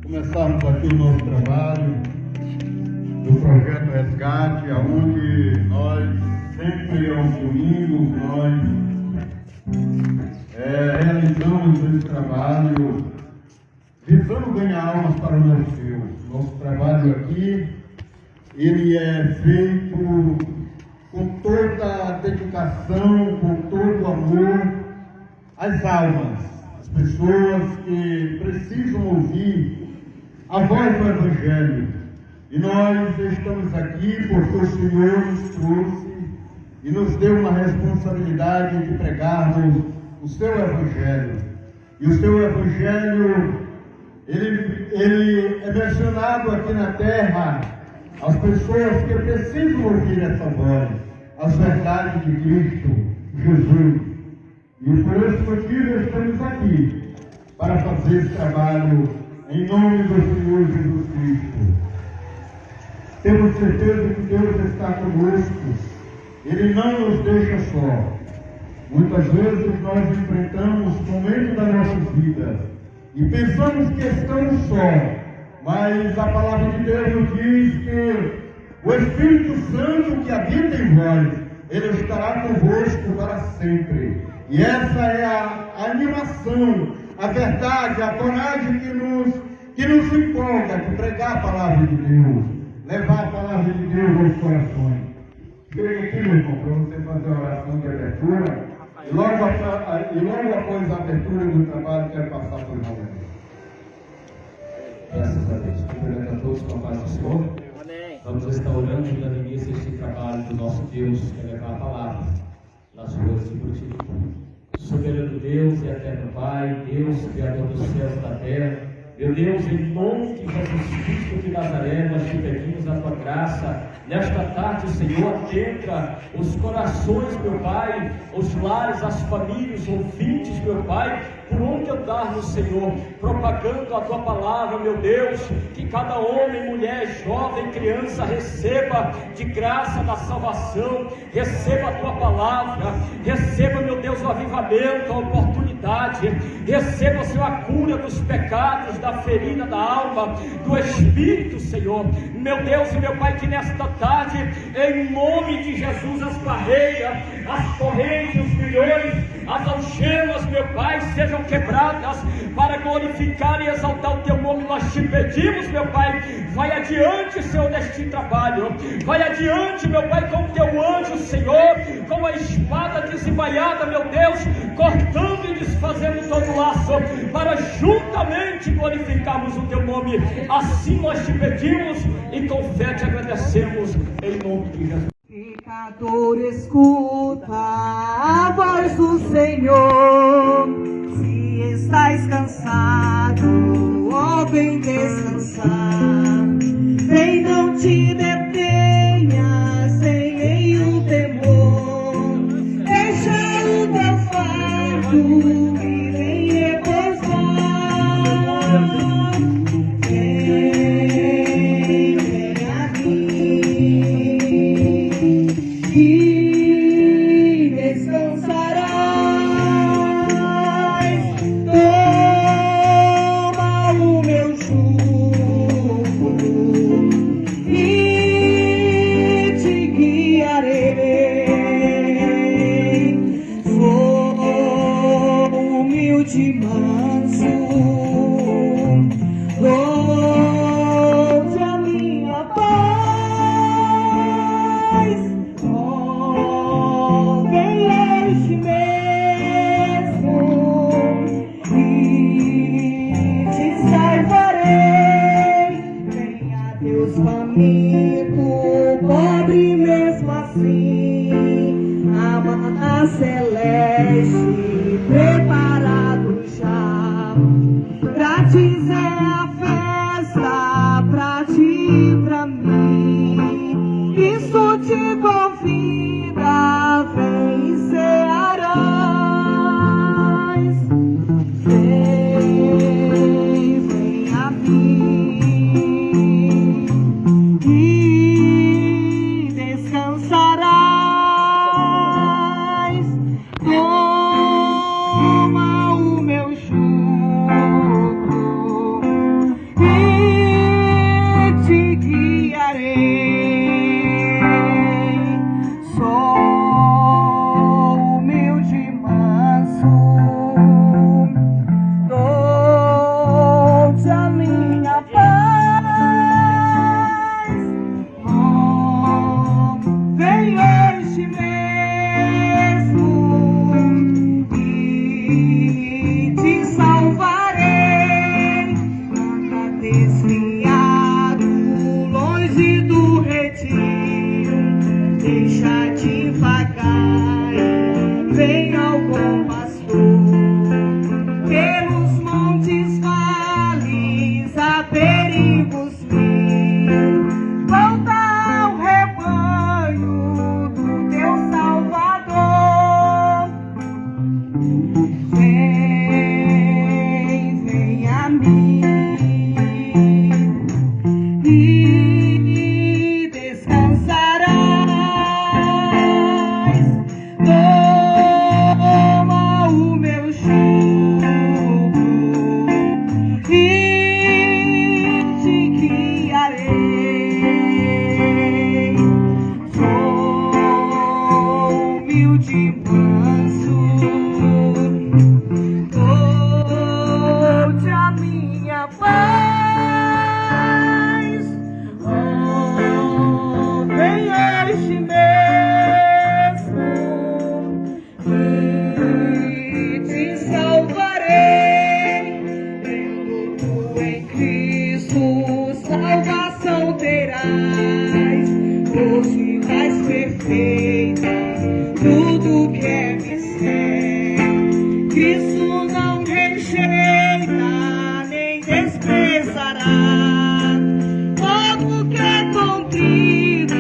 Começarmos aqui o nosso trabalho do Projeto Resgate, onde nós, sempre aos domingos, nós realizamos esse trabalho visando ganhar almas para o nosso Deus. Nosso trabalho aqui, ele é feito com toda a dedicação, com todo o amor às almas, às pessoas que precisam ouvir a voz do Evangelho. E nós estamos aqui porque o Senhor nos trouxe e nos deu uma responsabilidade de pregarmos o seu Evangelho. E o seu Evangelho, ele é mencionado aqui na terra às pessoas que precisam ouvir essa voz, as verdades de Cristo Jesus. E por esse motivo estamos aqui para fazer esse trabalho em nome do Senhor Jesus Cristo. Temos certeza que Deus está conosco. Ele não nos deixa só. Muitas vezes nós enfrentamos momentos da nossa vida e pensamos que estamos só, mas a palavra de Deus nos diz que o Espírito Santo que habita em vós, ele estará convosco para sempre. E essa é a animação, a verdade, a coragem que nos empolga de pregar a palavra de Deus, levar a palavra de Deus aos corações. Chega aqui, meu irmão, para você fazer a oração de abertura. E logo após a abertura do trabalho, quero passar por nós. Graças a Deus. Cumprimento a todos com a paz do Senhor. Amém. Vamos estar orando e dando início a este trabalho do nosso Deus, que é levar a palavra nas ruas de Buriti. Soberano Deus e eterno Pai, Deus, Criador dos céus e da terra, meu Deus, em nome de Jesus Cristo de Nazaré, nós te pedimos a tua graça. Nesta tarde, Senhor, atenta os corações, meu Pai, os lares, as famílias, os ouvintes, meu Pai, por onde andarmos, Senhor, propagando a tua palavra, meu Deus, que cada homem, mulher, jovem, criança receba de graça da salvação, receba a tua palavra, receba, meu Deus, o avivamento, a oportunidade, receba, Senhor, a cura dos pecados, da ferida da alma, do Espírito, Senhor, meu Deus e meu Pai, que nesta tarde, em nome de Jesus, as barreiras, as correntes, os grilhões, as algemas, meu Pai, sejam quebradas para glorificar e exaltar o teu nome. Nós te pedimos, meu Pai, vai adiante, Senhor, neste trabalho, vai adiante, meu Pai, com o teu anjo, Senhor, com a espada desembainhada, meu Deus, cortando e desfazendo todo o laço, para juntamente glorificarmos o teu nome. Assim nós te pedimos e com fé te agradecemos, em nome de Jesus. Pecador, escuta a voz do Senhor. Se estás cansado, ó, vem descansar. Vem, não te detenhas, sem nenhum temor. Deixa o teu fardo e vem repousar. E descansarás. Toma o meu jugo e te guiarei. Sou humilde e manso, dou-te a minha paz. Vem este mesmo e te salvarei. Venha Deus faminto, pobre mesmo assim, a maná celeste preparado já. Grátis é a festa pra ti e pra mim. Isso te convida, vem e cearás. Vem a mim. e descansarás. Toma o meu jugo e te guiarei. Sou humilde e manso, dou-te a minha paz. Vem este mesmo e te salvarei. Crendo tu em Cristo, salvação terás. Hoje mais perfeita, tudo que é mistério. Cristo não rejeita, nem desprezará. Todo que é contrito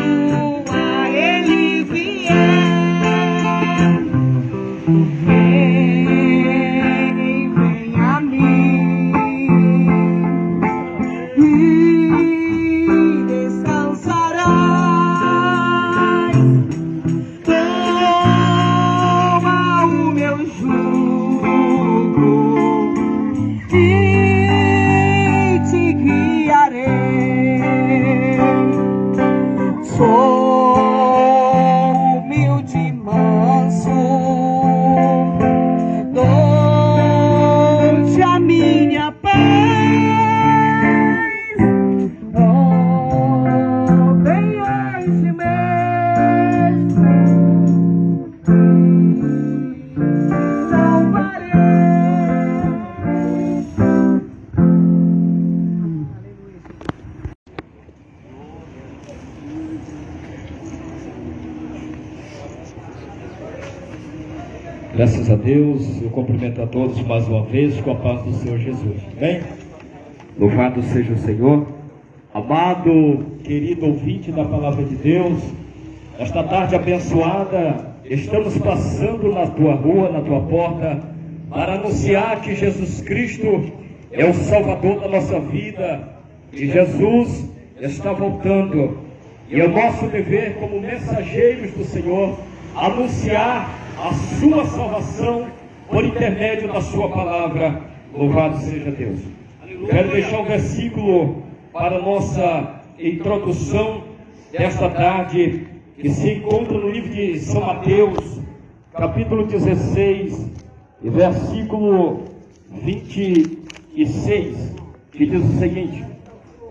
a Ele vier. Vem a mim e descansarás. Toma o meu jugo e te guiarei. Sou humilde e manso, dou-te a minha paz. Vem este mesmo e salvarei. Graças a Deus, eu cumprimento a todos mais uma vez com a paz do Senhor Jesus. Amém? Louvado seja o Senhor. Amado, querido ouvinte da palavra de Deus, esta tarde abençoada, estamos passando na tua rua, na tua porta, para anunciar que Jesus Cristo é o Salvador da nossa vida, que Jesus está voltando. E é nosso dever como mensageiros do Senhor anunciar a sua salvação por intermédio da sua palavra. Louvado seja Deus. Quero deixar um versículo para a nossa introdução desta tarde, que se encontra no livro de São Mateus, capítulo 16, e versículo 26, que diz o seguinte: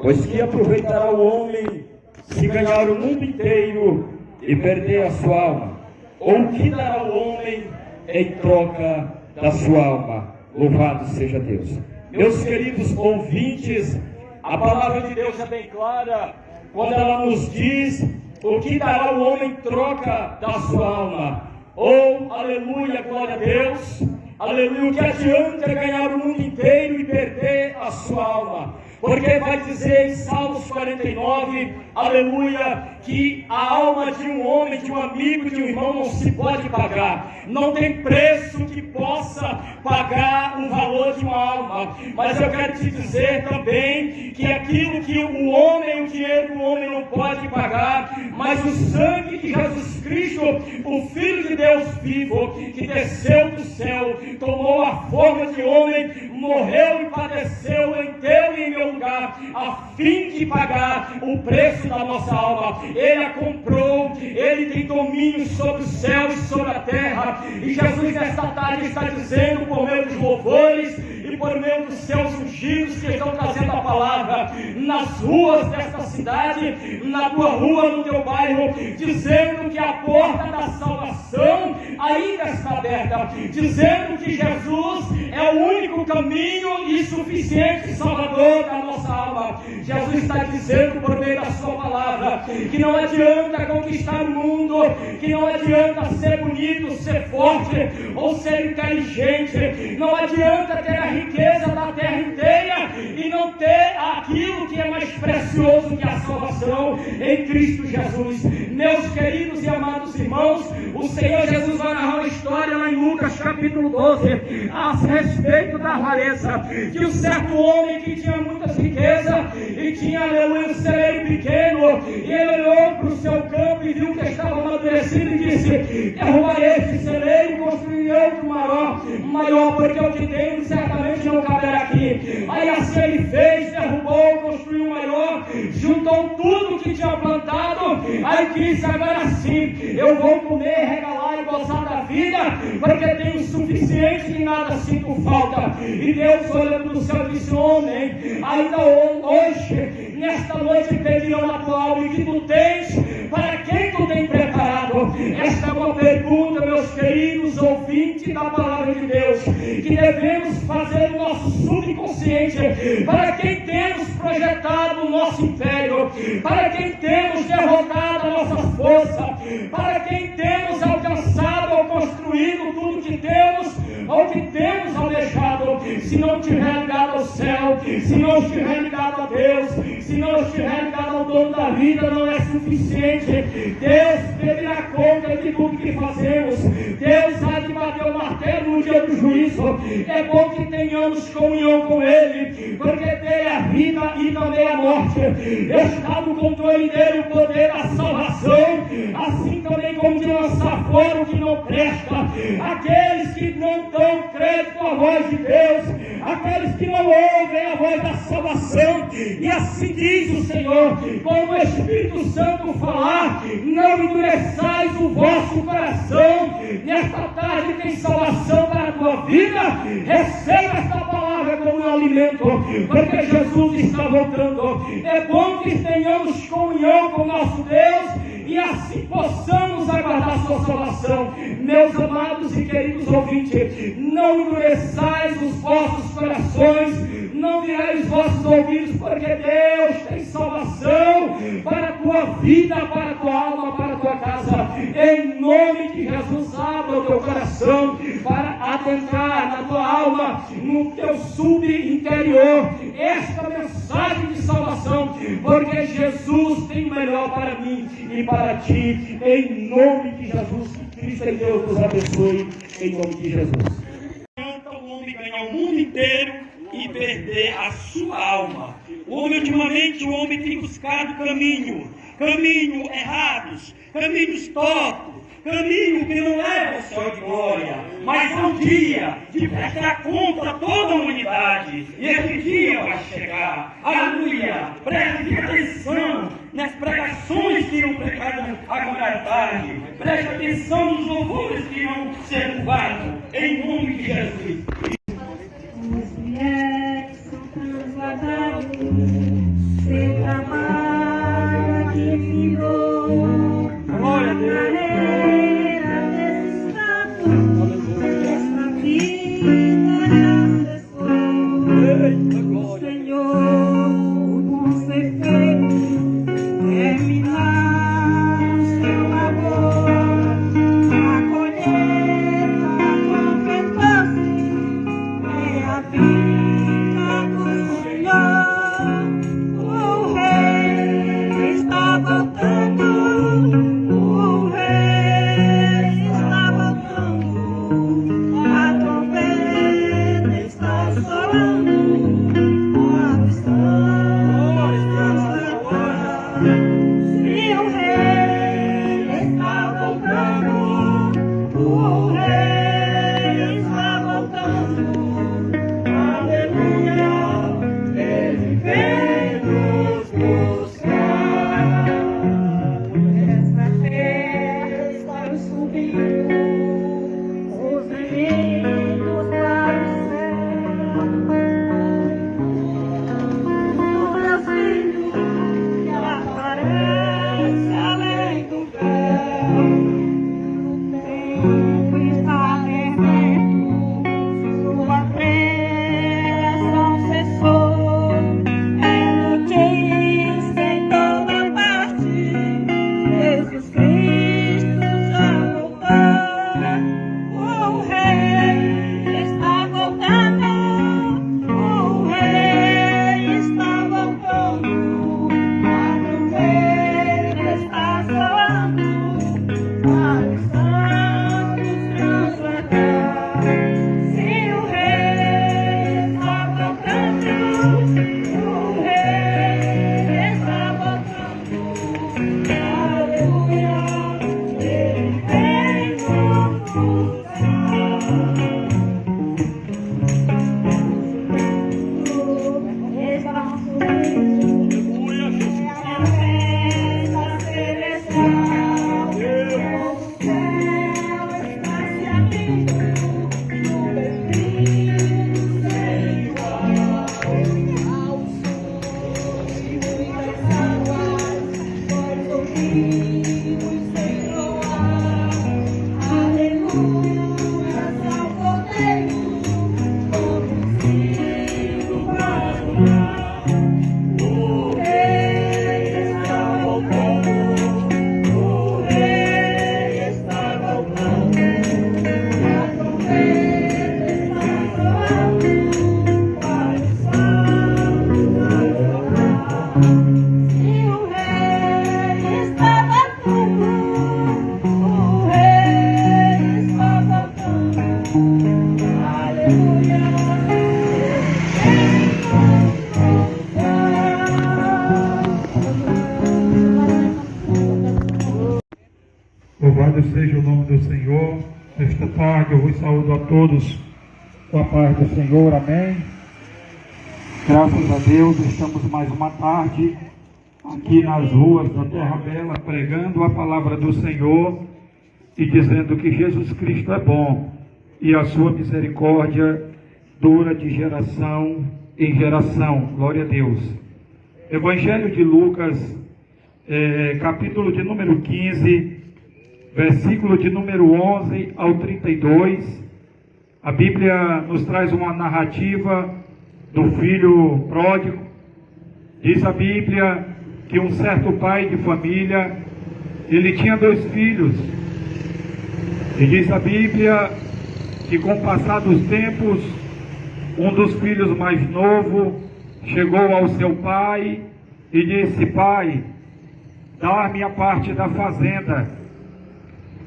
pois que aproveitará o homem se ganhar o mundo inteiro e perder a sua alma? Ou o que dará o homem em troca da sua alma? Louvado seja Deus. Meus queridos ouvintes, a palavra de Deus é bem clara quando ela nos diz o que dará o homem em troca da sua alma. Oh, aleluia, glória a Deus. Aleluia, o que adianta ganhar o mundo inteiro e perder a sua alma? Porque vai dizer em Salmos 49, aleluia, que a alma de um homem, de um amigo, de um irmão não se pode pagar. Não tem preço que possa pagar um valor de uma alma. Mas eu quero te dizer também que aquilo que o homem, o dinheiro do homem não pode pagar, mas o sangue de Jesus Cristo, o Filho de Deus vivo, que desceu do céu, tomou a forma de homem, morreu e padeceu em teu e em meu lugar, a fim de pagar o preço da nossa alma. Ele a comprou, ele tem domínio sobre o céu e sobre a terra. E Jesus nesta tarde está dizendo, por meio dos louvores e por meio dos seus ungidos que estão trazendo a palavra nas ruas desta cidade, na tua rua, no teu bairro, dizendo que a porta da salvação ainda está aberta, dizendo que Jesus é o único caminho e suficiente Salvador da nossa alma. Jesus está dizendo por meio da sua palavra que não adianta conquistar o mundo, que não adianta ser bonito, ser forte ou ser inteligente, não adianta ter a riqueza da terra inteira e não ter aquilo que é mais precioso que a salvação em Cristo Jesus. Meus queridos e amados irmãos, o Senhor Jesus vai narrar uma história lá em Lucas capítulo 12 a respeito da avareza, que um certo homem que tinha muitas riquezas e tinha, aleluia, um celeiro pequeno, e ele olhou para o seu campo e viu que estava amadurecido e disse: derrubarei este celeiro e construirei outro maior, porque o que tenho certamente não caberá aqui. Aí assim ele fez, derrubou, construiu um maior, juntou tudo que tinha plantado, aí disse: agora sim, eu vou comer, regalar e gozar da vida, porque tenho o suficiente e nada sinto falta. E Deus, olhando do céu, disse: homem, ainda hoje, nesta noite, pedirão na tua alma, e que tu tens, para quem tu tem preparado? Esta é uma pergunta, meus queridos ouvintes da palavra de Deus, que devemos fazer no nosso subconsciente. Para quem temos projetado o nosso império? Para quem temos derrotado a nossa força? Para quem temos alcançado ou construído tudo que temos, ou que temos almejado? Se não estiver ligado ao céu, se não estiver ligado a Deus, se não estiver ligado ao dono da vida, não é suficiente. Deus pedirá conta de tudo que fazemos. Deus há de bater o martelo no dia do juízo. É bom que tenhamos comunhão com Ele, porque dele a vida e também a morte. Está no controle dele o poder da salvação, assim também como de lançar fora o que não presta. Aqueles que não dão crédito à voz de Deus, aqueles que não ouvem a voz da salvação. E assim diz o Senhor: como o Espírito Santo falar, não endureçais o vosso coração. Nesta tarde tem salvação para a tua vida. Receba esta palavra como um alimento, porque Jesus está voltando. É bom que tenhamos comunhão com o nosso Deus e assim possamos aguardar sua salvação. Meus amados e queridos ouvintes, não endureçais os vossos corações, não virais os vossos ouvidos, porque Deus tem salvação para a tua vida, para a tua alma, para a tua casa. Em nome de Jesus, abra o teu coração para adentrar na tua alma, no teu subinterior, esta mensagem de salvação, porque Jesus tem o melhor para mim e para ti. Em nome de Jesus Cristo, em Deus nos abençoe, em nome de Jesus. O homem ganhar o mundo inteiro e perder a sua alma. Ultimamente o homem tem buscado caminhos errados, caminhos tortos, caminho que não leva ao céu de glória, mas é um dia de prestar conta a toda a humanidade, e esse dia vai chegar. Aleluia! Preste atenção nas pregações que irão pregar agora à tarde, preste atenção nos louvores que irão ser levados, em nome de Jesus. As mulheres são transladadas, seu trabalho aqui virou. Glória a Deus. Carreira desse estado, desta vida Eita, o glória. Senhor, com certeza, terminar o seu labor, a colheita completou-se, é a vida do Senhor, o Rei está voltando. O Rei está voltando, a trombeta está soando, a Louvado seja o nome do Senhor. Nesta tarde eu vos saúdo a todos com a paz do Senhor, amém. Graças a Deus, estamos mais uma tarde aqui nas ruas da Terra Bela, pregando a palavra do Senhor e dizendo que Jesus Cristo é bom e a sua misericórdia dura de geração em geração. Glória a Deus. Evangelho de Lucas, capítulo de número 15, versículo de número 11 ao 32, a Bíblia nos traz uma narrativa do filho pródigo. Diz a Bíblia que um certo pai de família, ele tinha 2 filhos, e diz a Bíblia que com o passar dos tempos, um dos filhos mais novo chegou ao seu pai e disse: pai, dá-me a parte da fazenda.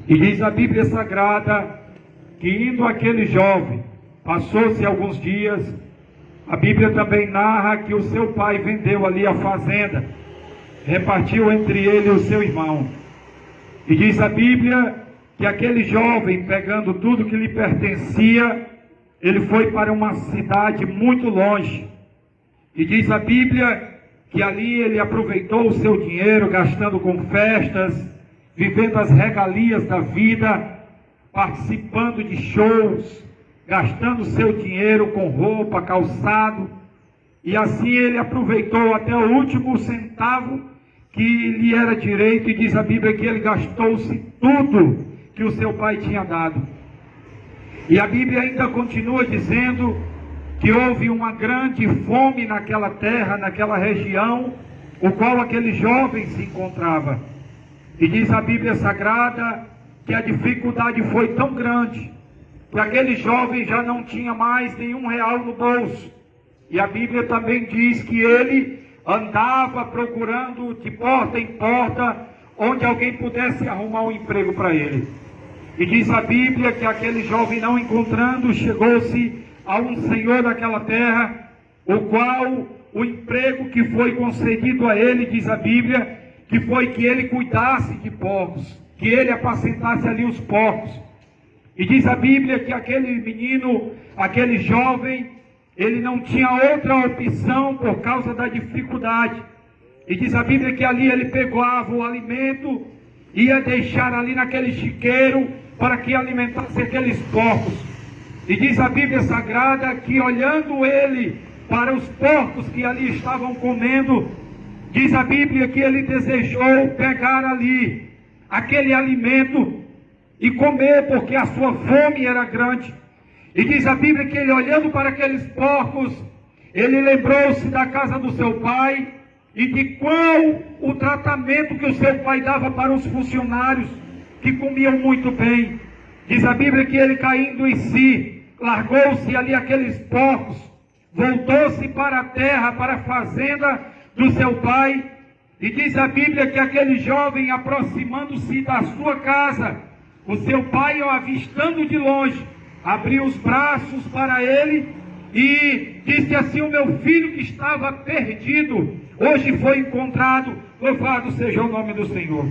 E diz a Bíblia Sagrada que indo aquele jovem, passou-se alguns dias, a Bíblia também narra que o seu pai vendeu ali a fazenda, repartiu entre ele e o seu irmão. E diz a Bíblia que aquele jovem, pegando tudo que lhe pertencia, ele foi para uma cidade muito longe. E diz a Bíblia que ali ele aproveitou o seu dinheiro, gastando com festas, vivendo as regalias da vida, participando de shows, gastando seu dinheiro com roupa, calçado, e assim ele aproveitou até o último centavo que lhe era direito, e diz a Bíblia que ele gastou-se tudo que o seu pai tinha dado. E a Bíblia ainda continua dizendo que houve uma grande fome naquela terra, naquela região, o qual aquele jovem se encontrava. E diz a Bíblia Sagrada que a dificuldade foi tão grande que aquele jovem já não tinha mais nenhum real no bolso. E a Bíblia também diz que ele andava procurando de porta em porta onde alguém pudesse arrumar um emprego para ele. E diz a Bíblia que aquele jovem, não encontrando, chegou-se a um senhor daquela terra, o qual o emprego que foi concedido a ele, diz a Bíblia, que foi que ele cuidasse de porcos, que ele apacentasse ali os porcos. E diz a Bíblia que aquele menino, aquele jovem, ele não tinha outra opção por causa da dificuldade. E diz a Bíblia que ali ele pegava o alimento, ia deixar ali naquele chiqueiro para que alimentasse aqueles porcos. E diz a Bíblia Sagrada que olhando ele para os porcos que ali estavam comendo, diz a Bíblia que ele desejou pegar ali aquele alimento e comer, porque a sua fome era grande. E diz a Bíblia que ele, olhando para aqueles porcos, ele lembrou-se da casa do seu pai e de qual o tratamento que o seu pai dava para os funcionários que comiam muito bem. Diz a Bíblia que ele, caindo em si, largou-se ali aqueles porcos, voltou-se para a terra, para a fazenda do seu pai. E diz a Bíblia que aquele jovem, aproximando-se da sua casa, o seu pai, o avistando de longe, abriu os braços para ele e disse assim: o meu filho que estava perdido, hoje foi encontrado. Louvado seja o nome do Senhor.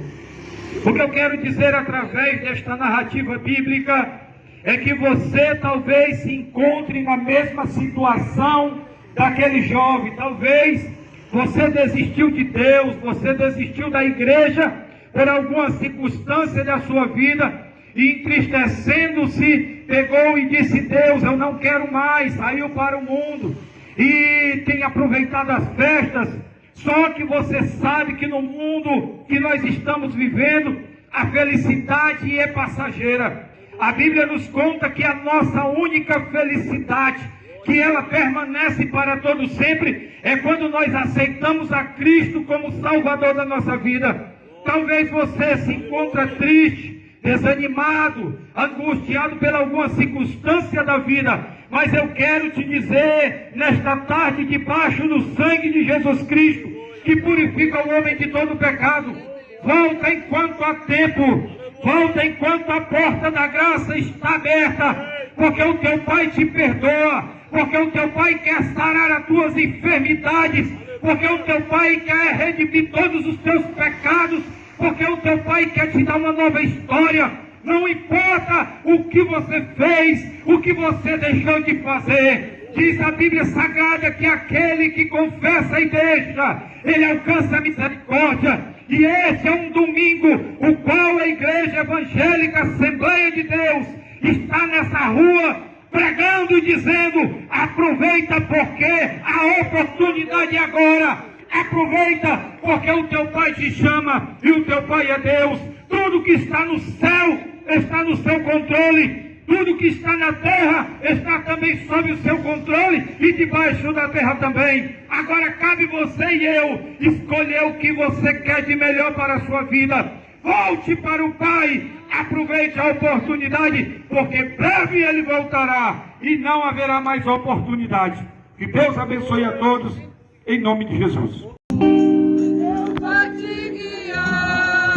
O que eu quero dizer através desta narrativa bíblica é que você talvez se encontre na mesma situação daquele jovem. Talvez você desistiu de Deus, você desistiu da igreja por alguma circunstância da sua vida, e entristecendo-se, pegou e disse: Deus, eu não quero mais. Saiu para o mundo e tem aproveitado as festas. Só que você sabe que no mundo que nós estamos vivendo, a felicidade é passageira. A Bíblia nos conta que a nossa única felicidade, que ela permanece para todo sempre, é quando nós aceitamos a Cristo como Salvador da nossa vida. Talvez você se encontre triste, desanimado, angustiado por alguma circunstância da vida, mas eu quero te dizer nesta tarde, debaixo do sangue de Jesus Cristo, que purifica o homem de todo pecado, volta enquanto há tempo, volta enquanto a porta da graça está aberta, porque o teu Pai te perdoa, porque o teu Pai quer sarar as tuas enfermidades, porque o teu Pai quer redimir todos os teus pecados, porque o teu Pai quer te dar uma nova história. Não importa o que você fez, o que você deixou de fazer. Diz a Bíblia Sagrada que aquele que confessa e deixa, ele alcança a misericórdia. E esse é um domingo, o qual a Igreja Evangélica Assembleia de Deus está nessa rua pregando e dizendo: aproveita porque a oportunidade é agora. Aproveita porque o teu Pai te chama e o teu Pai é Deus. Tudo que está no céu está no seu controle. Tudo que está na terra está também sob o seu controle e debaixo da terra também. Agora cabe você e eu escolher o que você quer de melhor para a sua vida. Volte para o Pai, aproveite a oportunidade, porque breve Ele voltará e não haverá mais oportunidade. Que Deus abençoe a todos, em nome de Jesus. Deus vai te guiar,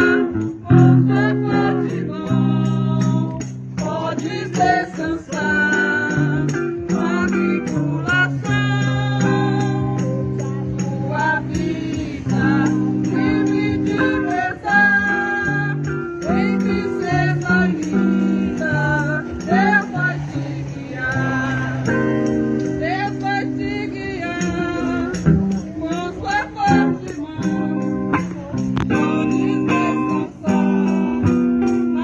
com sua forte mão, pode descansar na tribulação, sua vida livre de pesar, em tristeza linda, Deus vai te guiar, Deus vai te guiar, com sua forte mão, pode descansar na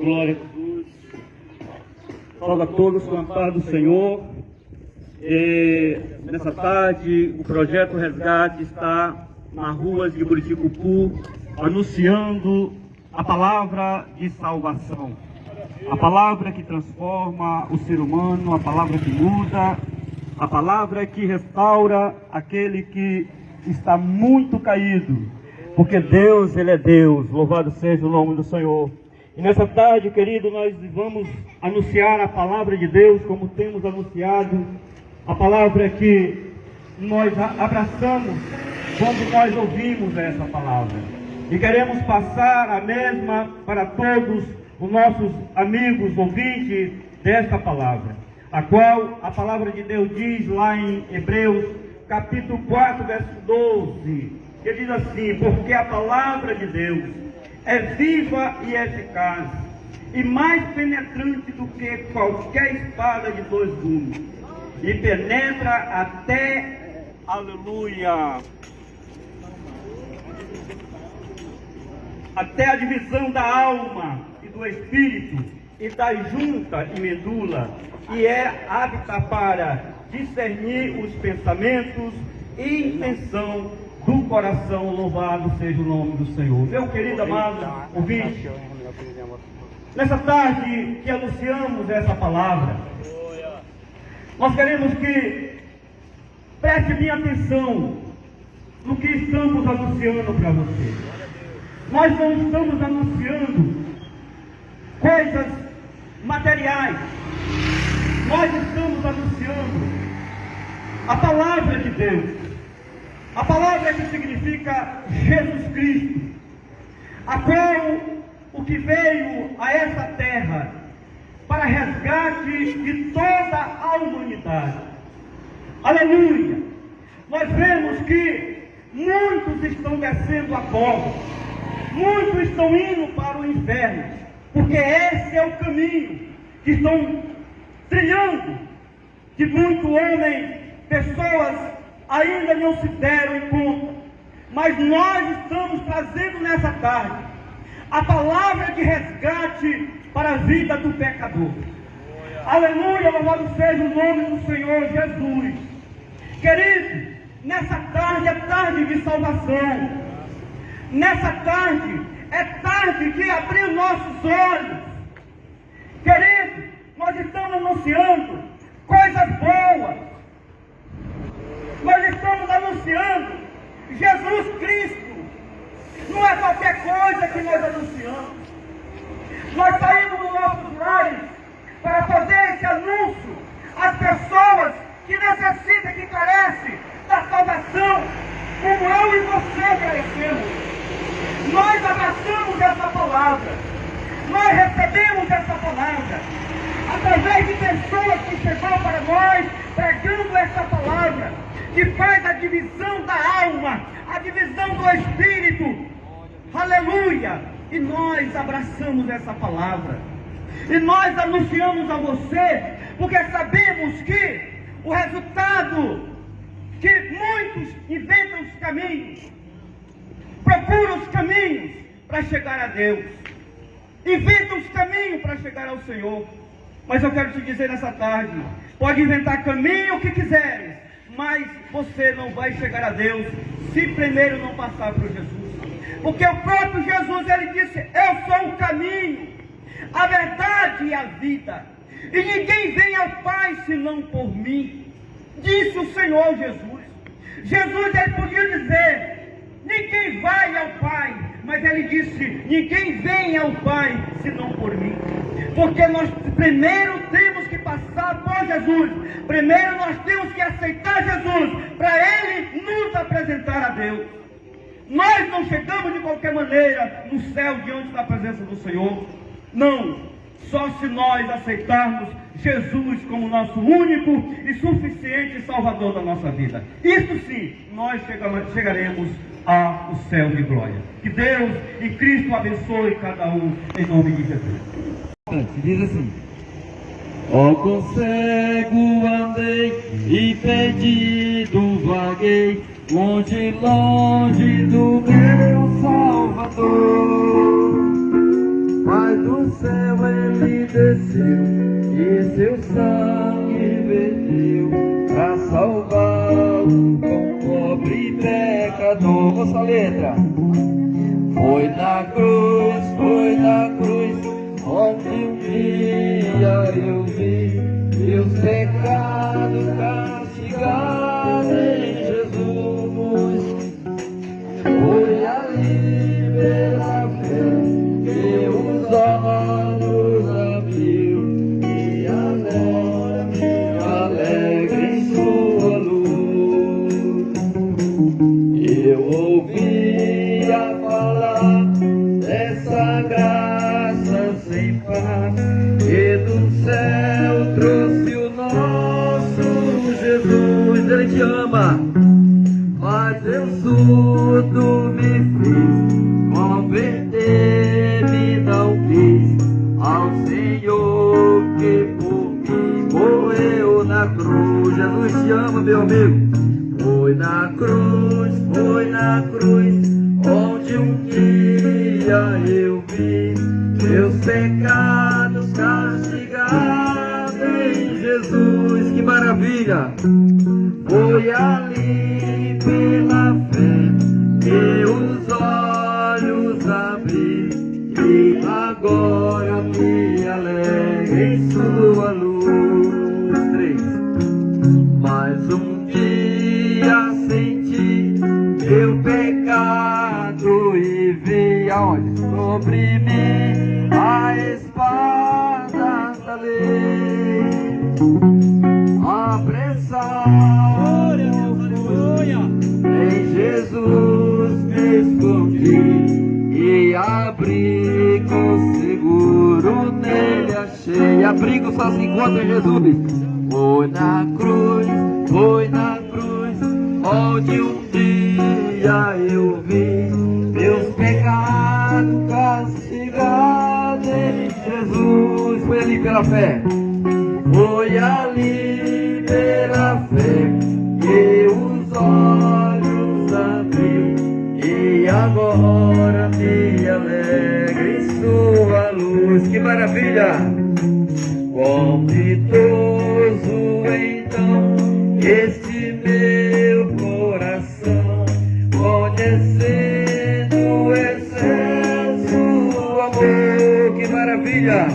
Glória a Jesus. Salve a todos com a paz do Senhor. Nessa tarde, o Projeto Resgate está nas ruas de Buriticupu, anunciando a palavra de salvação. A palavra que transforma o ser humano, a palavra que muda, a palavra que restaura aquele que está muito caído. Porque Deus, Ele é Deus, louvado seja o nome do Senhor. E nessa tarde, querido, nós vamos anunciar a palavra de Deus, como temos anunciado, a palavra que nós abraçamos quando nós ouvimos essa palavra. E queremos passar a mesma para todos os nossos amigos ouvintes desta palavra, a qual a palavra de Deus diz lá em Hebreus, capítulo 4, verso 12, que diz assim: porque a palavra de Deus é viva e eficaz, e mais penetrante do que qualquer espada de dois gumes, e penetra até, aleluia, até a divisão da alma e do espírito, e da junta e medula, e é apta para discernir os pensamentos e intenção do coração. Louvado seja o nome do Senhor. Meu querido amado ouvinte, nessa tarde que anunciamos essa palavra, nós queremos que preste bem atenção no que estamos anunciando para você. Nós não estamos anunciando coisas materiais, nós estamos anunciando a palavra de Deus. A palavra que significa Jesus Cristo, a qual o que veio a essa terra para resgate de toda a humanidade. Aleluia! Nós vemos que muitos estão descendo a cova, muitos estão indo para o inferno, porque esse é o caminho que estão trilhando. que muito homem, pessoas ainda não se deram em conta, mas nós estamos trazendo nessa tarde a palavra de resgate para a vida do pecador. Aleluia, louvado seja o nome do Senhor Jesus. Querido, nessa tarde é tarde de salvação. Nessa tarde é tarde de abrir nossos olhos. Querido, nós estamos anunciando coisas boas. Nós estamos anunciando Jesus Cristo. Não é qualquer coisa que nós anunciamos. Nós saímos dos nossos lares para fazer esse anúncio às pessoas que necessitam, que carecem da salvação, como eu e você carecemos. Nós abraçamos essa palavra, nós recebemos essa palavra, através de pessoas que chegam para nós, pregando essa palavra, que faz a divisão da alma, a divisão do espírito, aleluia, e nós abraçamos essa palavra, e nós anunciamos a você, porque sabemos que o resultado, que muitos inventam os caminhos, procuram os caminhos para chegar a Deus, inventam os caminhos para chegar ao Senhor, mas eu quero te dizer nessa tarde, pode inventar caminho o que quiseres, mas você não vai chegar a Deus se primeiro não passar por Jesus, porque o próprio Jesus, ele disse, eu sou o caminho, a verdade e a vida, e ninguém vem ao Pai senão por mim, disse o Senhor Jesus. Jesus, ele podia dizer, ninguém vai ao Pai, mas ele disse, ninguém vem ao Pai senão por mim, porque nós primeiro temos que passar por Jesus, primeiro nós temos que aceitar Jesus, para Ele nos apresentar a Deus. Nós não chegamos de qualquer maneira no céu diante da presença do Senhor, não, só se nós aceitarmos Jesus como nosso único e suficiente Salvador da nossa vida. Isso sim, nós chegaremos ao céu de glória. Que Deus e Cristo abençoe cada um, em nome de Jesus. Diz assim: ó, com cego andei e perdido vaguei, longe, longe do meu Salvador. Mas do céu ele desceu e seu sangue verteu pra salvar um pobre pecador. Nossa letra. Foi na cruz, onde um dia eu vi meus pecados castigados em Jesus. Foi ali pela fé que os olhos abriu, e agora me alegro em sua luz. Eu ouvia falar dessa graça sem par, que do céu trouxe o nosso Jesus. Ele te ama, mas eu surdo me fiz, converter-me não quis ao Senhor que por mim morreu na cruz. Jesus te ama, meu amigo. Foi na cruz, onde um dia eu vi meus pecados castigados em Jesus. Que maravilha! Foi ali pela fé que os olhos abri, e agora me alegro em sua luz. 3. Mais um dia senti meu pecado e vi aonde? Sobre mim a espada da lei. Apressar em Jesus me escondi, e abrigo seguro nele achei. Abrigo só se encontra em Jesus. Foi na cruz, onde um dia eu vi meus pecados castigados em Jesus. Foi ali pela fé, foi ali maravilha! Quão ditoso então este meu coração, conhecendo o excesso amor, que maravilha!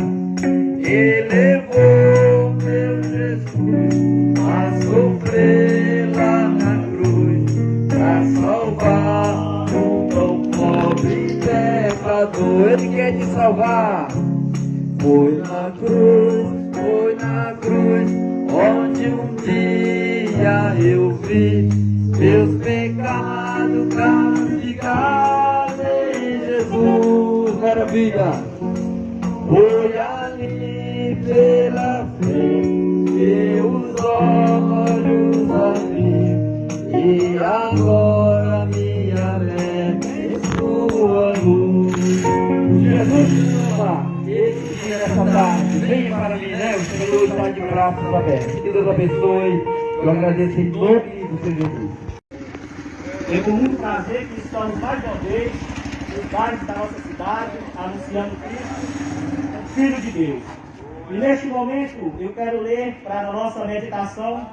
Elevou meu Jesus a sofrer lá na cruz, pra salvar um tão pobre pecador. Ele quer te salvar. Foi na cruz, onde um dia eu vi meus pecados castigados em Jesus. Maravilha! Foi ali pela fé que os olhos abri, e agora minha mente em sua luz. Jesus te ama. Esse dia nessa tarde, venha para mim, né? O Senhor está de braços abertos. Que Deus abençoe. Eu agradeço em nome do Senhor Jesus. É com muito prazer que estamos mais uma vez nos bares da nossa cidade, anunciando Cristo, o Filho de Deus. E neste momento eu quero ler para a nossa meditação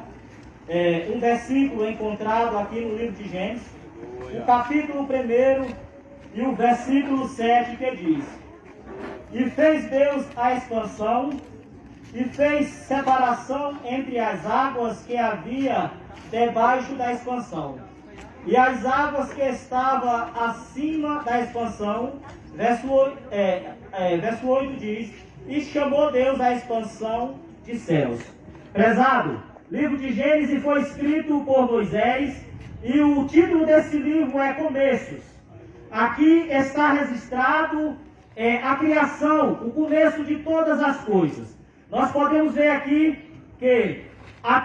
um versículo encontrado aqui no livro de Gênesis, o capítulo 1 e o versículo 7, que diz: E fez Deus a expansão, e fez separação entre as águas que havia debaixo da expansão, e as águas que estavam acima da expansão. Verso 8 diz: E chamou Deus a expansão de céus. Prezado, livro de Gênesis foi escrito por Moisés, e o título desse livro é Começos. Aqui está registrado a criação, o começo de todas as coisas. Nós podemos ver aqui que a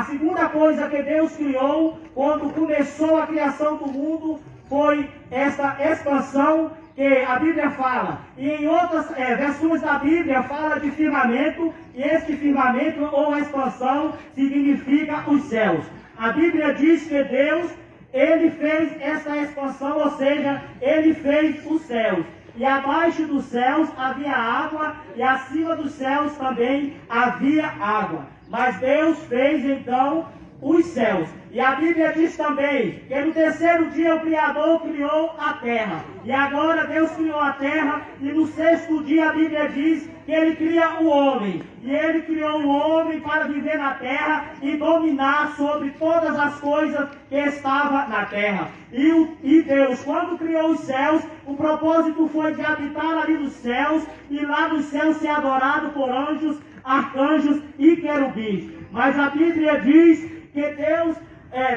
segunda coisa que Deus criou quando começou a criação do mundo foi esta expansão que a Bíblia fala. E em outras versões da Bíblia fala de firmamento, e este firmamento ou expansão significa os céus. A Bíblia diz que Deus, Ele fez essa expansão, ou seja, Ele fez os céus. E abaixo dos céus havia água, e acima dos céus também havia água. Mas Deus fez então os céus. E a Bíblia diz também que no terceiro dia o Criador criou a terra. E agora Deus criou a terra, e no sexto dia a Bíblia diz que Ele cria o homem. E Ele criou o homem para viver na terra e dominar sobre todas as coisas que estavam na terra. E Deus, quando criou os céus, o propósito foi de habitar ali nos céus, e lá nos céus ser adorado por anjos, arcanjos e querubins. Mas a Bíblia diz que Deus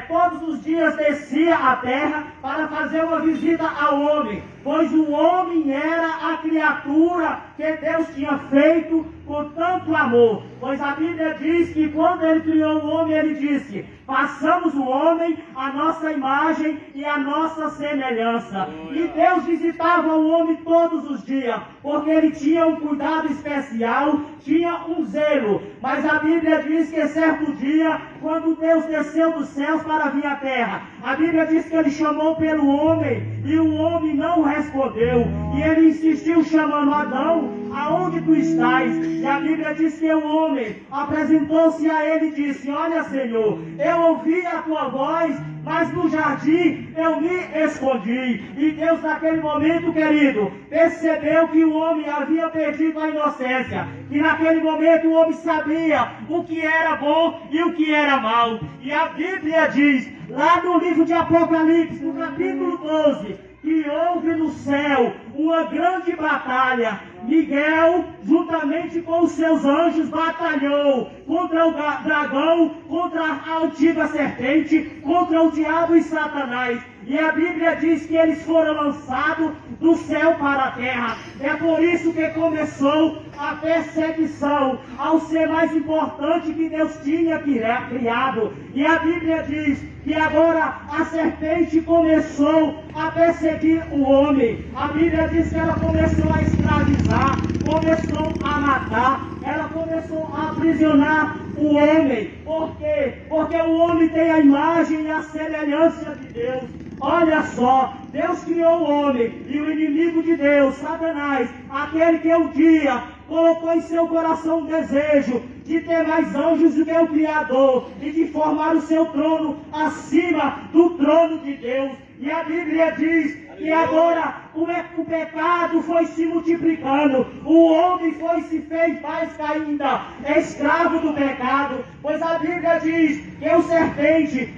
todos os dias descia à terra para fazer uma visita ao homem, pois o homem era a criatura que Deus tinha feito com tanto amor. Pois a Bíblia diz que quando Ele criou o homem, Ele disse: façamos o homem a nossa imagem e a nossa semelhança. E Deus visitava o homem todos os dias, porque Ele tinha um cuidado especial, tinha um zelo. Mas a Bíblia diz que certo dia, quando Deus desceu dos céus para vir à terra, a Bíblia diz que Ele chamou pelo homem, e o homem não respondeu. E Ele insistiu chamando: Adão, aonde tu estás? E a Bíblia diz que o homem apresentou-se a Ele e disse: olha, Senhor, eu ouvi a tua voz, mas no jardim eu me escondi. E Deus, naquele momento, querido, percebeu que o homem havia perdido a inocência, que naquele momento o homem sabia o que era bom e o que era mal. E a Bíblia diz, lá no livro de Apocalipse, no capítulo 12, que houve no céu uma grande batalha. Miguel, juntamente com os seus anjos, batalhou contra o dragão, contra a antiga serpente, contra o diabo e Satanás. E a Bíblia diz que eles foram lançados do céu para a terra. É por isso que começou a perseguição ao ser mais importante que Deus tinha criado. E a Bíblia diz que agora a serpente começou a perseguir o homem. A Bíblia diz que ela começou a escravizar, começou a matar, ela começou a aprisionar o homem. Por quê? Porque o homem tem a imagem e a semelhança de Deus. Olha só, Deus criou o homem e o inimigo de Deus, Satanás, aquele que um dia colocou em seu coração um desejo de ter mais anjos do que o Criador e de formar o seu trono acima do trono de Deus. E a Bíblia diz que agora o pecado foi se multiplicando, o homem se fez mais ainda escravo do pecado, pois a Bíblia diz que o serpente,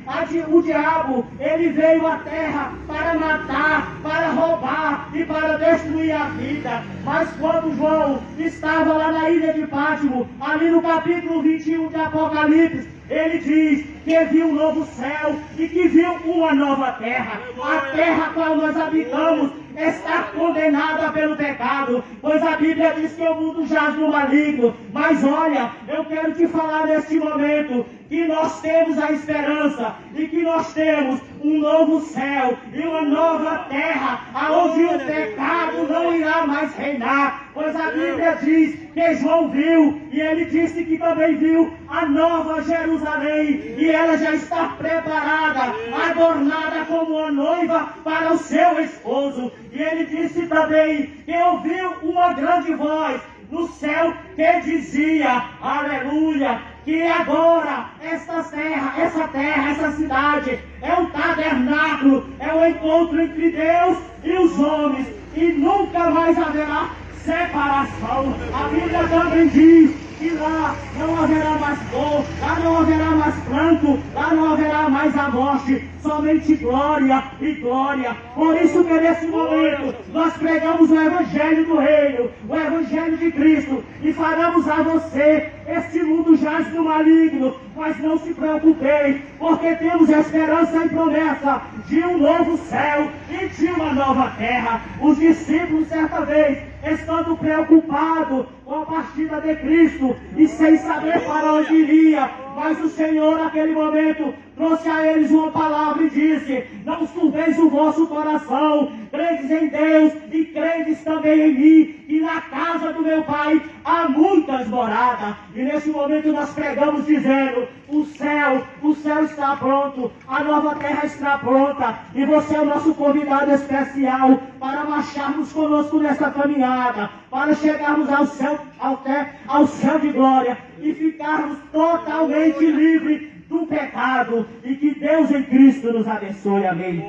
o diabo, ele veio à terra para matar, para roubar e para destruir a vida. Mas quando João estava lá na ilha de Pátimo, ali no capítulo 21 de Apocalipse, ele diz que viu um novo céu e que viu uma nova terra. A terra a qual nós habitamos está condenada pelo pecado, pois a Bíblia diz que o mundo jaz no maligno. Mas olha, eu quero te falar neste momento que nós temos a esperança e que nós temos um novo céu e uma nova terra, aonde o pecado não irá mais reinar, pois a Bíblia diz que João viu, e ele disse que também viu a nova Jerusalém, e ela já está preparada, adornada como uma noiva para o seu esposo. E ele disse também que ouviu uma grande voz no céu que dizia, aleluia, que agora essa terra, essa cidade é um tabernáculo, é um encontro entre Deus e os homens, e nunca mais haverá separação. A Bíblia também diz que lá não haverá mais dor, lá não haverá mais pranto, lá não haverá mais a morte, somente glória e glória. Por isso que nesse momento nós pregamos o Evangelho do Reino, o Evangelho de Cristo, e falamos a você: este mundo jaz no maligno, mas não se preocupem, porque temos esperança e promessa de um novo céu e de uma nova terra. Os discípulos, certa vez, estando preocupados com a partida de Cristo e sem saber para onde iria, mas o Senhor naquele momento trouxe a eles uma palavra e disse: não turbeis o vosso coração, credes em Deus e credes também em mim, e na casa do meu Pai há muitas moradas. E nesse momento nós pregamos dizendo: o céu está pronto, a nova terra está pronta, e você é o nosso convidado especial para marcharmos conosco nessa caminhada, para chegarmos ao céu de glória e ficarmos totalmente livres do pecado, e que Deus em Cristo nos abençoe. Amém.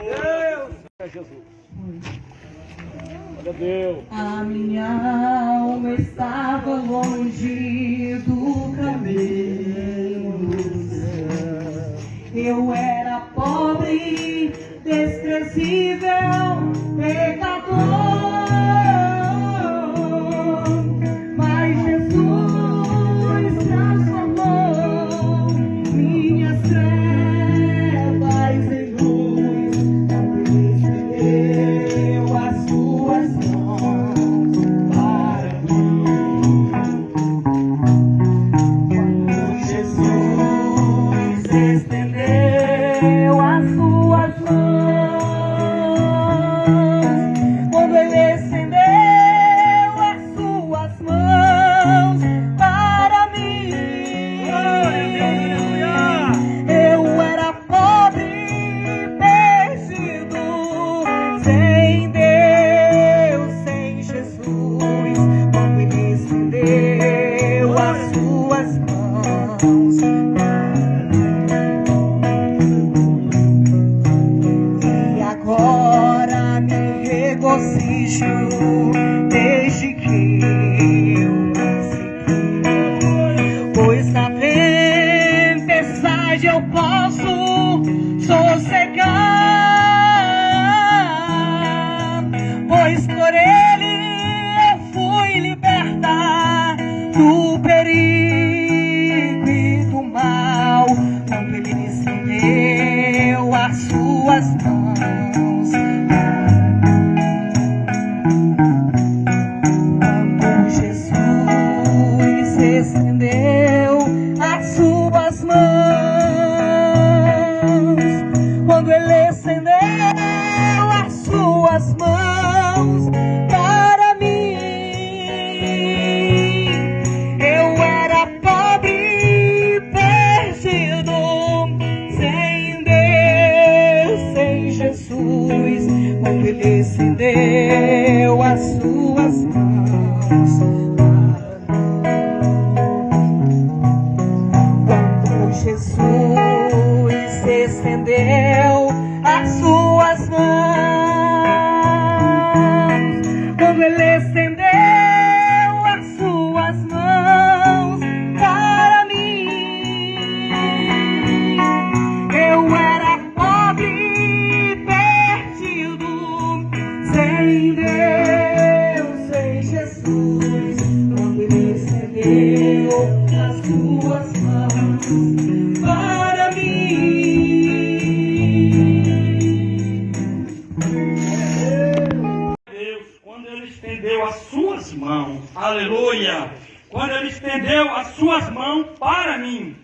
A minha alma estava longe do caminho, eu era pobre, desprezível, pecador, mas Jesus transformou minhas trevas em luz, estendeu as suas mãos suas mãos para mim. Deus, quando Ele estendeu as suas mãos, aleluia, quando Ele estendeu as suas mãos para mim,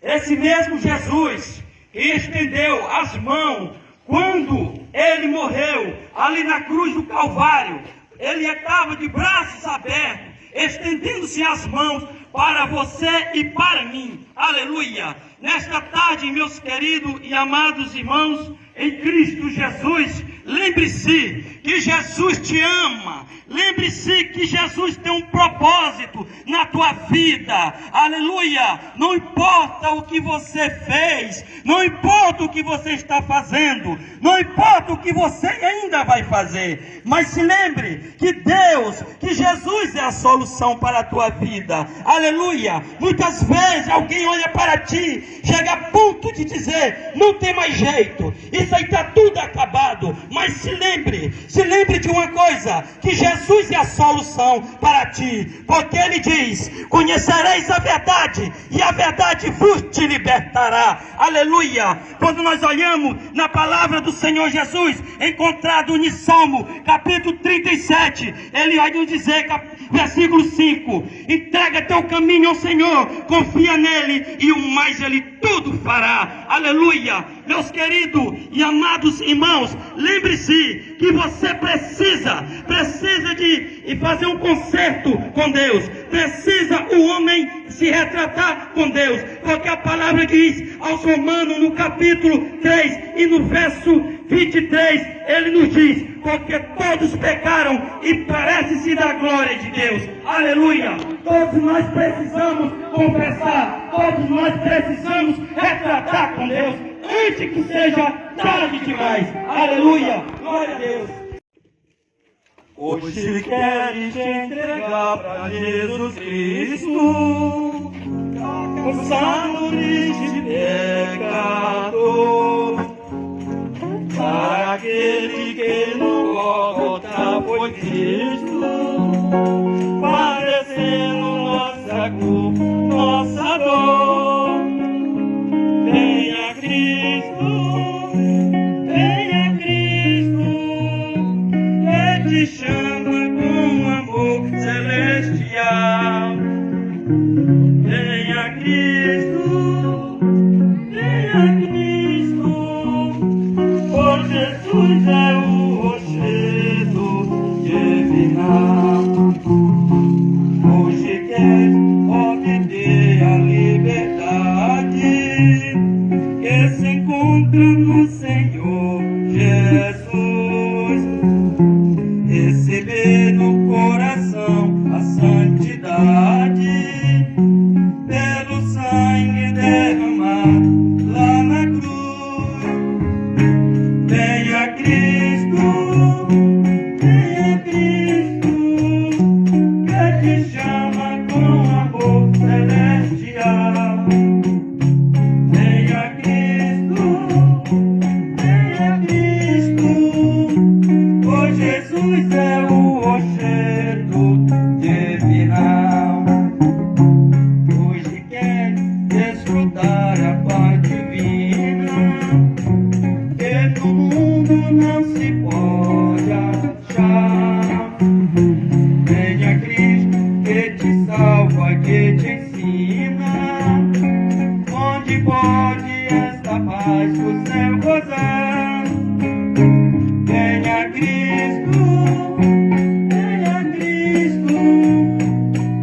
esse mesmo Jesus que estendeu as mãos quando Ele morreu ali na cruz do Calvário, Ele estava de braços abertos, estendendo-se as mãos para você e para mim, aleluia. Nesta tarde, meus queridos e amados irmãos, em Cristo Jesus, lembre-se que Jesus te ama. Lembre-se que Jesus tem um propósito na tua vida, aleluia. Não importa o que você fez, não importa o que você está fazendo, não importa o que você ainda vai fazer, mas se lembre que Deus, que Jesus é a solução para a tua vida, aleluia. Muitas vezes alguém olha para ti, chega a ponto de dizer, não tem mais jeito, isso aí está tudo acabado, mas se lembre de uma coisa, que Jesus é a solução para ti, porque Ele diz, conhecereis a verdade, e a verdade vos te libertará, aleluia. Quando nós olhamos na palavra do Senhor Jesus, encontrado em Salmo, capítulo 37, Ele vai nos dizer, versículo 5, entrega teu caminho ao Senhor, confia nele, e o mais Ele tudo fará, aleluia. Meus queridos e amados irmãos, lembre-se que você precisa de fazer um concerto com Deus, precisa o homem se retratar com Deus, porque a palavra diz aos Romanos no capítulo 3 e no verso 23, ele nos diz, porque todos pecaram e parecem-se da glória de Deus, aleluia. Todos nós precisamos confessar, todos nós precisamos retratar com Deus, antes que seja tarde demais, aleluia, glória a Deus. Hoje queres te entregar para Jesus Cristo, o santo de pecador, para aquele que no Gólgota foi Cristo, padecendo nossa culpa, nossa dor. Venha Cristo, que te chama com amor celestial. Venha Cristo, por Jesus é o rochedo divinal. Hoje quer obter a liberdade que se encontra no Senhor Jesus. Receber no coração a santidade pelo sangue derramado lá na cruz. Venha Cristo, que te chama com amor celestial. Venha Cristo, pois Jesus é o rochedo divinal. Hoje quer desfrutar a paz divina, que no mundo não se pode achar. Venha Cristo, que te salva, que te ensina, onde pode esta paz do céu gozar. Venha Cristo,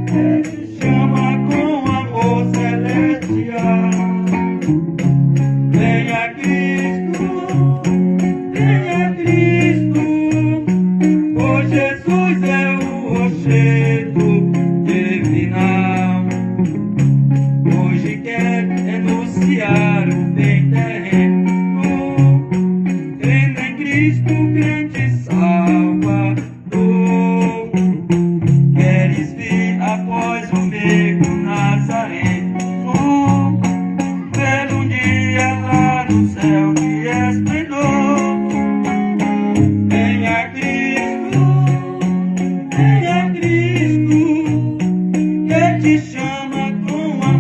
que te chama com amor celestial. Venha Cristo, pois Jesus é o rochedo divinal. Hoje quer enunciar o bem terreno, crendo em Cristo, grande Salvador. Queres vir após o meio Nazareno, ver um dia lá no céu de esplendor. Venha Cristo, que te chama com amor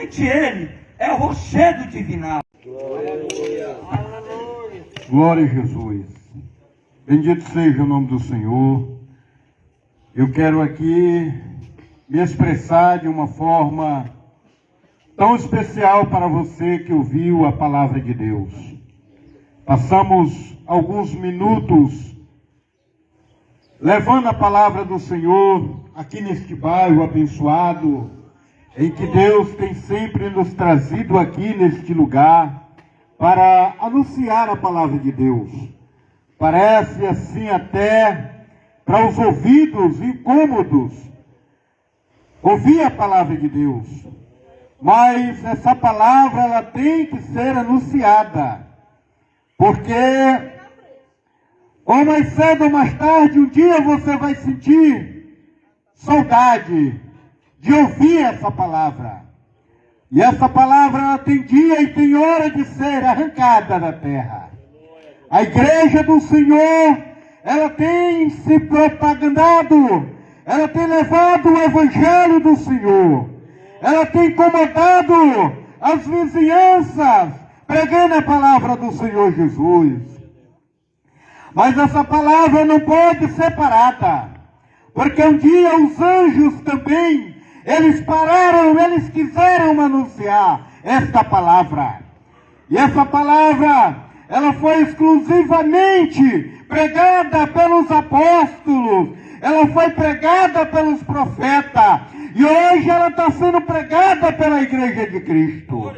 somente Ele é o rochedo divinal. Glória a Jesus. Bendito seja o nome do Senhor. Eu quero aqui me expressar de uma forma tão especial para você que ouviu a palavra de Deus. Passamos alguns minutos levando a palavra do Senhor aqui neste bairro abençoado, em que Deus tem sempre nos trazido aqui neste lugar para anunciar a palavra de Deus. Parece assim até para os ouvidos incômodos ouvir a palavra de Deus, mas essa palavra ela tem que ser anunciada, porque ou mais cedo ou mais tarde, um dia você vai sentir saudade de ouvir essa palavra. E essa palavra ela tem dia e tem hora de ser arrancada da terra. A igreja do Senhor, ela tem se propagandado, ela tem levado o evangelho do Senhor, ela tem incomodado as vizinhanças, pregando a palavra do Senhor Jesus. Mas essa palavra não pode ser parada, porque um dia os anjos também, eles pararam, eles quiseram anunciar esta palavra. E essa palavra, ela foi exclusivamente pregada pelos apóstolos, ela foi pregada pelos profetas, e hoje ela está sendo pregada pela igreja de Cristo.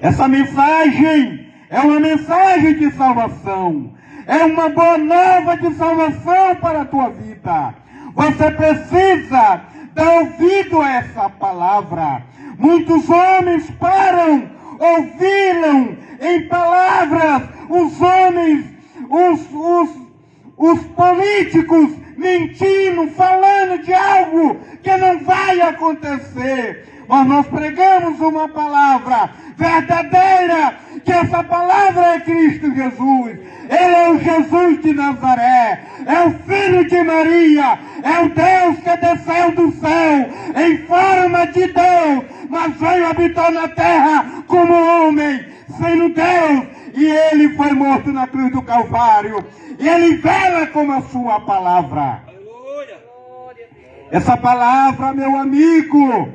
Essa mensagem é uma mensagem de salvação, é uma boa nova de salvação para a tua vida. Você precisa dar ouvido a essa palavra. Muitos homens param, ouviram em palavras, os homens, os políticos mentindo, falando de algo que não vai acontecer. Mas nós pregamos uma palavra verdadeira, que essa palavra é Cristo Jesus. Ele é o Jesus de Nazaré, é o Filho de Maria, é o Deus que desceu do céu em forma de Deus, mas veio habitar na terra como homem, sendo Deus, e ele foi morto na cruz do Calvário, e ele vela como a sua palavra. Essa palavra, meu amigo,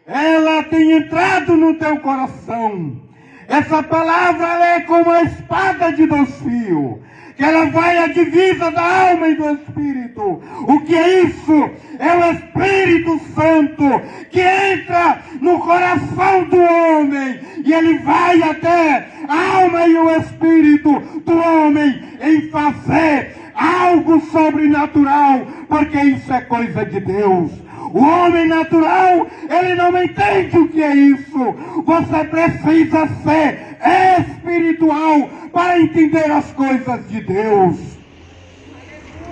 ela tem entrado no teu coração. Essa palavra ela é como a espada de 2 fios, que ela vai à divisa da alma e do Espírito. O que é isso? É o Espírito Santo que entra no coração do homem e ele vai até a alma e o Espírito do homem em fazer algo sobrenatural, porque isso é coisa de Deus. O homem natural, ele não entende o que é isso. Você precisa ser espiritual para entender as coisas de Deus.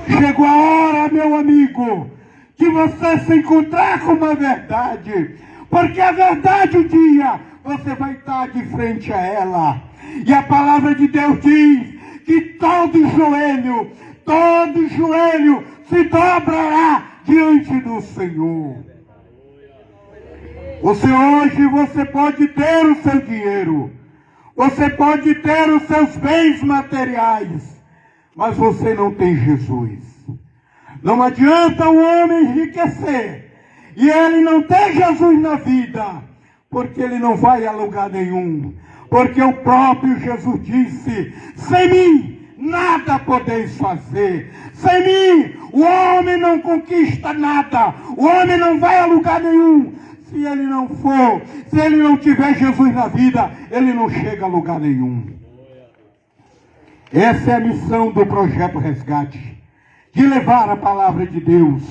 Chegou a hora, meu amigo, de você se encontrar com uma verdade, porque a verdade um dia você vai estar de frente a ela. E a palavra de Deus diz que todo joelho se dobrará diante do Senhor. Você pode ter o seu dinheiro, você pode ter os seus bens materiais, mas você não tem Jesus. Não adianta o homem enriquecer e ele não ter Jesus na vida, porque ele não vai a lugar nenhum. Porque o próprio Jesus disse: sem mim nada podeis fazer. Sem mim o homem não conquista nada, o homem não vai a lugar nenhum. Se ele não tiver Jesus na vida, ele não chega a lugar nenhum. Essa é a missão do Projeto Resgate, de levar a palavra de Deus,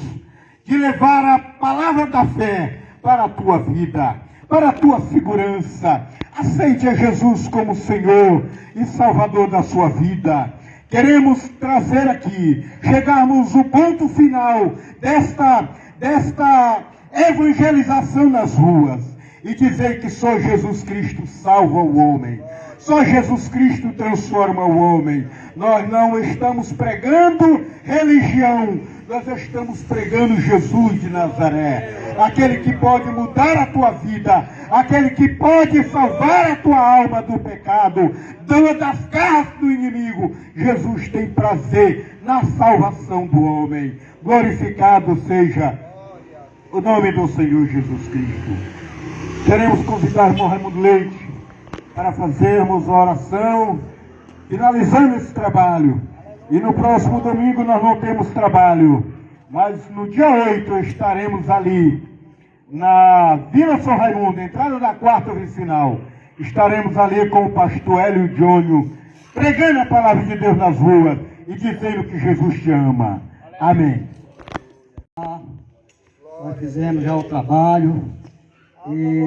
de levar a palavra da fé para a tua vida, para a tua segurança. Aceite a Jesus como Senhor e Salvador da sua vida. Queremos trazer aqui, chegarmos ao ponto final desta evangelização nas ruas e dizer que só Jesus Cristo salva o homem, só Jesus Cristo transforma o homem. Nós não estamos pregando religião, nós estamos pregando Jesus de Nazaré, aquele que pode mudar a tua vida, aquele que pode salvar a tua alma do pecado, das garras do inimigo. Jesus tem prazer na salvação do homem. Glorificado seja o nome do Senhor Jesus Cristo. Queremos convidar o irmão Raimundo Leite para fazermos a oração, finalizando esse trabalho. E no próximo domingo nós não temos trabalho, mas no dia 8 estaremos ali, na Vila São Raimundo, entrada da quarta vicinal. Estaremos ali com o pastor Hélio Jônio, pregando a palavra de Deus nas ruas e dizendo que Jesus te ama. Amém. Nós fizemos já o trabalho e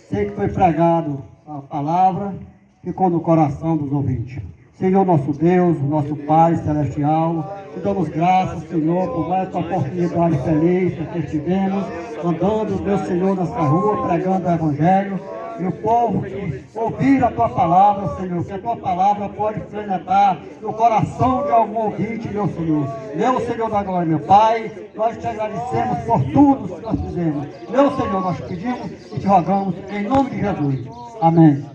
sei que foi pregado a palavra, ficou no coração dos ouvintes. Senhor nosso Deus, nosso Pai Celestial, te damos graças, Senhor, por mais uma oportunidade feliz que estivemos andando, Deus Senhor, nessa rua, pregando o Evangelho, e o povo que ouvir a Tua palavra, Senhor, que a Tua palavra pode penetrar no coração de algum ouvinte, meu Senhor. Meu Senhor da glória, meu Pai, nós te agradecemos por tudo que nós fizemos. Meu Senhor, nós pedimos e te rogamos em nome de Jesus. Amém.